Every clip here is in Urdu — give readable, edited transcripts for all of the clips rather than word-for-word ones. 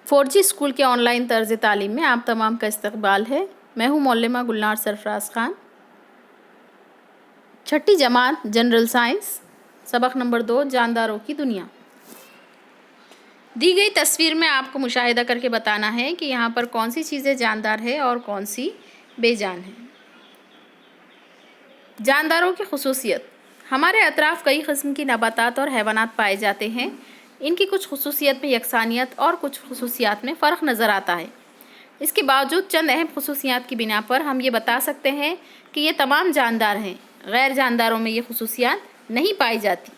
4G اسکول کے آن لائن طرز تعلیم میں آپ تمام کا استقبال ہے۔ میں ہوں معلمہ گلنار سرفراز خان، 6ٹھی جماعت جنرل سائنس، سبق نمبر 2 جانداروں کی دنیا۔ دی گئی تصویر میں آپ کو مشاہدہ کر کے بتانا ہے کہ یہاں پر کون سی چیزیں جاندار ہے اور کون سی بے جان ہے۔ جانداروں کی خصوصیت: ہمارے اطراف کئی قسم کی نباتات اور حیوانات پائے جاتے ہیں۔ ان کی کچھ خصوصیت میں یکسانیت اور کچھ خصوصیات میں فرق نظر آتا ہے۔ اس کے باوجود چند اہم خصوصیات کی بنا پر ہم یہ بتا سکتے ہیں کہ یہ تمام جاندار ہیں۔ غیر جانداروں میں یہ خصوصیات نہیں پائی جاتی۔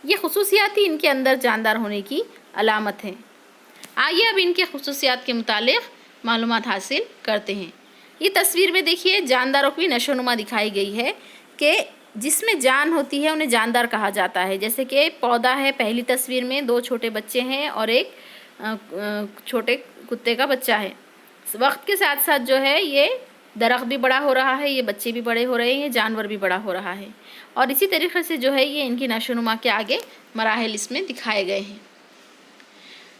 یہ خصوصیات ہی ان کے اندر جاندار ہونے کی علامت ہیں۔ آئیے اب ان کے خصوصیات کے متعلق معلومات حاصل کرتے ہیں۔ یہ تصویر میں دیکھیے جانداروں کی نشو و نما دکھائی گئی ہے کہ جس میں جان ہوتی ہے انہیں جاندار کہا جاتا ہے۔ جیسے کہ پودا ہے، پہلی تصویر میں 2 چھوٹے بچے ہیں اور ایک چھوٹے کتے کا بچہ ہے۔ وقت کے ساتھ ساتھ جو ہے یہ درخت بھی بڑا ہو رہا ہے، یہ بچے بھی بڑے ہو رہے ہیں، یہ جانور بھی بڑا ہو رہا ہے، اور اسی طریقے سے جو ہے یہ ان کی نشو و نما کے آگے مراحل اس میں دکھائے گئے ہیں۔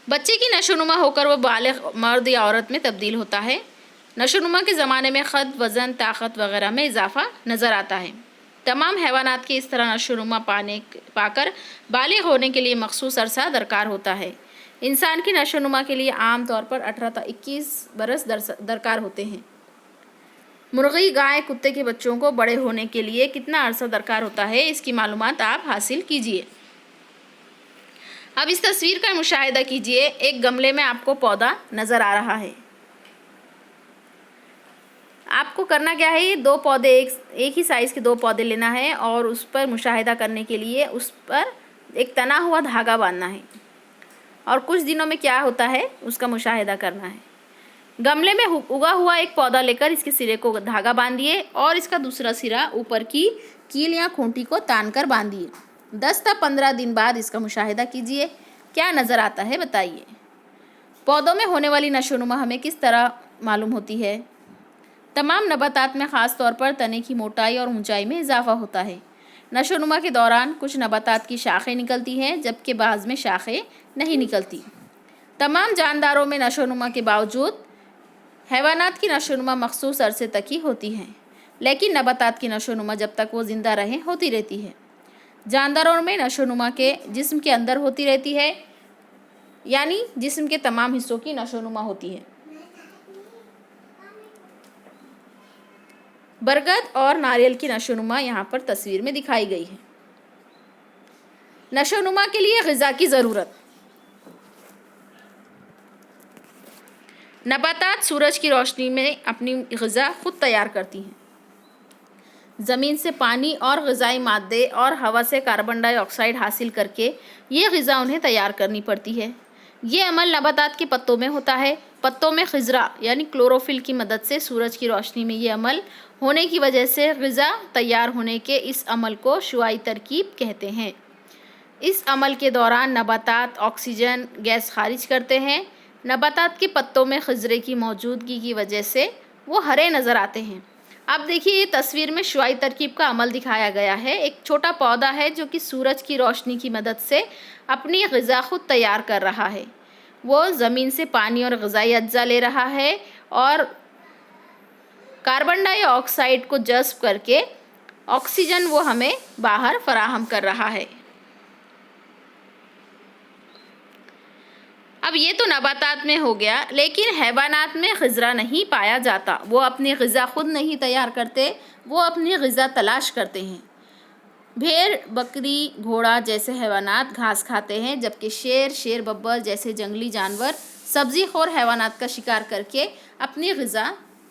بچے کی نشو و نما ہو کر وہ بالغ مرد یا عورت میں تبدیل ہوتا ہے۔ نشو و نما کے زمانے میں قد، وزن، طاقت وغیرہ میں اضافہ نظر آتا ہے۔ تمام حیوانات کی اس طرح نشو و نما پا کر بالغ ہونے کے لیے مخصوص عرصہ درکار ہوتا ہے۔ انسان کی نشو و نما کے لیے عام طور پر 18 تا 21 برس درکار ہوتے ہیں۔ مرغی، گائے، کتے کے بچوں کو بڑے ہونے کے لیے کتنا عرصہ درکار ہوتا ہے، اس کی معلومات آپ حاصل کیجئے۔ اب اس تصویر کا مشاہدہ کیجئے۔ ایک گملے میں آپ کو پودا نظر آ رہا ہے۔ آپ کو کرنا کیا ہے، یہ 2 پودے ایک ہی سائز کے 2 پودے لینا ہے اور اس پر مشاہدہ کرنے کے لیے اس پر ایک تنا ہوا دھاگا باندھنا ہے، اور کچھ دنوں میں کیا ہوتا ہے اس کا مشاہدہ کرنا ہے۔ گملے میں اگا ہوا ایک پودا لے کر اس کے سرے کو دھاگا باندھیے اور اس کا دوسرا سرا اوپر کی کیل یا کھونٹی کو تان کر باندھیے۔ 10 تا 15 دن بعد اس کا مشاہدہ کیجیے، کیا نظر آتا ہے بتائیے۔ پودوں میں ہونے والی نشو و نما ہمیں کس طرح معلوم ہوتی ہے؟ تمام نباتات میں خاص طور پر تنے کی موٹائی اور اونچائی میں اضافہ ہوتا ہے۔ نشو و نما کے دوران کچھ نباتات کی شاخیں نکلتی ہیں جبکہ بعض میں شاخیں نہیں نکلتی۔ تمام جانداروں میں نشو و نما کے باوجود حیوانات کی نشو و نما مخصوص عرصے تک ہی ہوتی ہے، لیکن نباتات کی نشو و نما جب تک وہ زندہ رہیں ہوتی رہتی ہے۔ جانداروں میں نشو و نما کے جسم کے اندر ہوتی رہتی ہے، یعنی جسم کے تمام حصوں کی نشو و نما ہوتی ہے۔ برگد اور ناریل کی نشو و نما یہاں پر تصویر میں دکھائی گئی ہے۔ نشو و نما کے لیے غذا کی ضرورت: نباتات سورج کی روشنی میں اپنی غذا خود تیار کرتی ہیں۔ زمین سے پانی اور غذائی مادے اور ہوا سے کاربن ڈائی آکسائیڈ حاصل کر کے یہ غذا انہیں تیار کرنی پڑتی ہے۔ یہ عمل نباتات کے پتوں میں ہوتا ہے۔ پتوں میں خضرہ یعنی کلوروفل کی مدد سے سورج کی روشنی میں یہ عمل ہونے کی وجہ سے غذا تیار ہونے کے اس عمل کو شعاعی ترکیب کہتے ہیں۔ اس عمل کے دوران نباتات آکسیجن گیس خارج کرتے ہیں۔ نباتات کے پتوں میں خضرے کی موجودگی کی وجہ سے وہ ہرے نظر آتے ہیں۔ اب دیکھیے یہ تصویر میں شعاعی ترکیب کا عمل دکھایا گیا ہے۔ ایک چھوٹا پودا ہے جو کہ سورج کی روشنی کی مدد سے اپنی غذا خود تیار کر رہا ہے۔ وہ زمین سے پانی اور غذائی اجزاء لے رہا ہے اور کاربن ڈائی آکسائیڈ کو جذب کر کے آکسیجن وہ ہمیں باہر فراہم کر رہا ہے۔ اب یہ تو نباتات میں ہو گیا، لیکن حیوانات میں خضرہ نہیں پایا جاتا۔ وہ اپنی غذا خود نہیں تیار کرتے، وہ اپنی غذا تلاش کرتے ہیں۔ بھیڑ، بکری، گھوڑا جیسے حیوانات گھاس کھاتے ہیں، جبکہ شیر ببر جیسے جنگلی جانور سبزی خور حیوانات کا شکار کر کے اپنی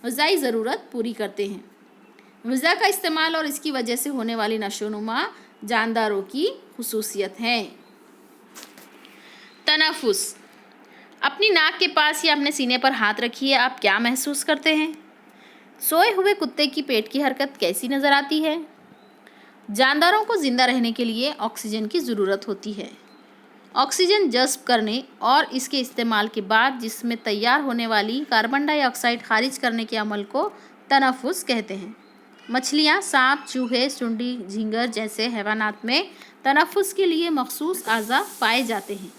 غذائی ضرورت پوری کرتے ہیں۔ غذا کا استعمال اور اس کی وجہ سے ہونے والی نشو و نما جانداروں کی خصوصیت ہے۔ تنفس: اپنی ناک کے پاس یا اپنے سینے پر ہاتھ رکھیے۔ آپ کیا محسوس کرتے ہیں؟ سوئے ہوئے کتے کی پیٹ کی حرکت کیسی نظر آتی ہے؟ جانداروں کو زندہ رہنے کے لیے آکسیجن کی ضرورت ہوتی ہے۔ آکسیجن جذب کرنے اور اس کے استعمال کے بعد جسم میں تیار ہونے والی کاربن ڈائی آکسائیڈ خارج کرنے کے عمل کو تنفس کہتے ہیں۔ مچھلیاں، سانپ، چوہے، سونڈی، جھینگر جیسے حیوانات میں تنفس کے لیے مخصوص اعضاء پائے جاتے ہیں۔